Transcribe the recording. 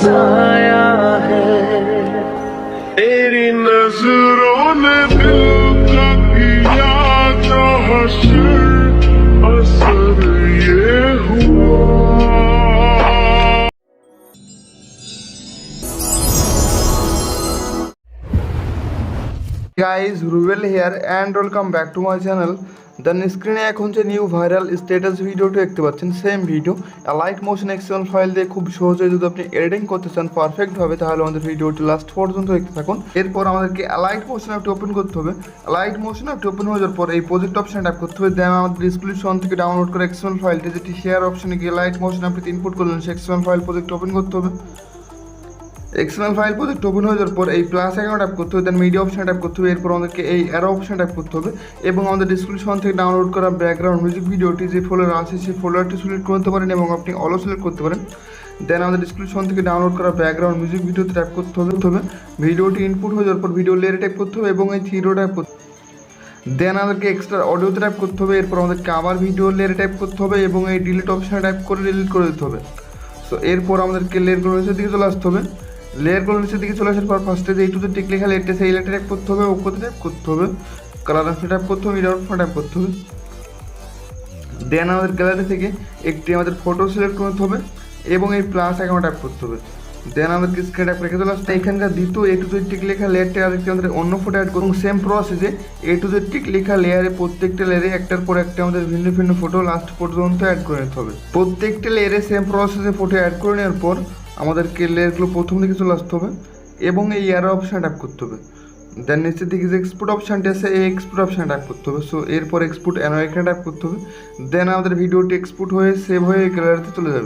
बसाया है। तेरी नजरों ने दिल का किया जो असर ये हुआ। Guys Rubel here and welcome back to my channel. Then স্ক্রিনে এখন যে নিউ ভাইরাল স্ট্যাটাস ভিডিওটি দেখতে পাচ্ছেন, same video Alight Motion XML file দিয়ে খুব সহজে যদি আপনি এডিটিং করতে চান পারফেক্টভাবে, তাহলে আমাদের ভিডিওটি লাস্ট পর্যন্ত দেখতে থাকুন। এরপর আমাদেরকে অ্যালাইট মোশন অ্যাপটি ওপেন করতে হবে। অ্যালাইট মোশন অ্যাপটি ওপেন হয়ে যাওয়ার পর এই প্রজেক্ট অপশন ট্যাপ করতে হবে। দেন আমাদের ডিসক্রিপশন থেকে ডাউনলোড করে এক্সএমএল ফাইলটি, যেটি শেয়ার অপশনে গিয়ে অ্যালাইট মোশন অ্যাপটি ইনপুট করলেন, সেই এক্সএমএল ফাইল প্রজেক্ট ওপেন করতে হবে। এক্সএমএল ফাইল প্রজেক্ট ওপেন হয়ে যাওয়ার পর এই প্লাস আইকনে ট্যাপ করতে হবে। দেন মিডিয়া অপশনে ট্যাপ করতে হবে। এরপর আমাদেরকে এই অ্যারো অপশনে ট্যাপ করতে হবে এবং আমাদের ডিসক্রিপশন থেকে ডাউনলোড করা ব্যাকগ্রাউন্ড মিউজিক ভিডিওটি যে ফোল্ডার আছে সেই ফোল্ডারটি সিলেক্ট করতে পারেন এবং আপনি অলও সিলেক্ট করতে পারেন। দেন আমাদের ডিসক্রিপশন থেকে ডাউনলোড করা ব্যাকগ্রাউন্ড মিউজিক ভিডিওতে ট্যাপ করতে হবে। ভিডিওটি ইনপুট হয়ে যাওয়ার পর ভিডিও লেয়ারে ট্যাপ করতে হবে এবং এই থ্রিডো ট্যাপ করতে হবে। দেন আমাদেরকে এক্সট্রা অডিওতে ট্যাপ করতে হবে। এরপর আমাদেরকে আবার ভিডিও লেয়ারে ট্যাপ করতে হবে এবং এই ডিলিট অপশনে ট্যাপ করে ডিলিট করে দিতে হবে। সো এরপর আমাদেরকে লেয়ারগুলো নিচের দিকে চলে আসতে হবে। লেয়ারগুলো নিচের দিকে চলে আসার পর ফার্স্টে যে এইটুতে টিক লেখা লেয়ারটা, সেই লেয়ারটা ট্যাপ করতে হবে, ওপরে ট্যাপ করতে হবে, কালার অপশনে ট্যাপ করতে হবে, মিরর অপশনে ট্যাপ করতে হবে। দেন আমাদের গ্যালারি থেকে একটি আমাদের ফটো সিলেক্ট করতে হবে এবং এই প্লাস আইকনে ট্যাপ করতে হবে। দেন আমাদেরকে স্ক্রিন ট্যাপ রেখে চলে আসতে এখানকার দ্বিতীয় A2Z টিক লেখা লেয়ারটা আরেকটি আমাদের অন্য ফটো অ্যাড করুন। সেম প্রসেসে A2Z টিক লেখা লেয়ারে প্রত্যেকটা লেয়ারে একটার পর একটা আমাদের ভিন্ন ভিন্ন ফটো লাস্ট পর্যন্ত অ্যাড করে নিতে হবে। প্রত্যেকটা লেয়ারে সেম প্রসেসে ফটো অ্যাড করে নেওয়ার পর আমাদেরকে লেয়ারগুলো প্রথম দিকে চলে আসতে হবে এবং এই অ্যারো অপশানে ট্যাপ করতে হবে। দেন নিচের দিকে যে এক্সপোর্ট অপশানটি আছে এই এক্সপোর্ট অপশানে ট্যাপ করতে হবে। সো এরপর এক্সপোর্ট অ্যানো এখানে ট্যাপ করতে হবে। দেন আমাদের ভিডিওটি এক্সপোর্ট হয়ে সেভ হয়ে গ্যালারিতে চলে যাবে।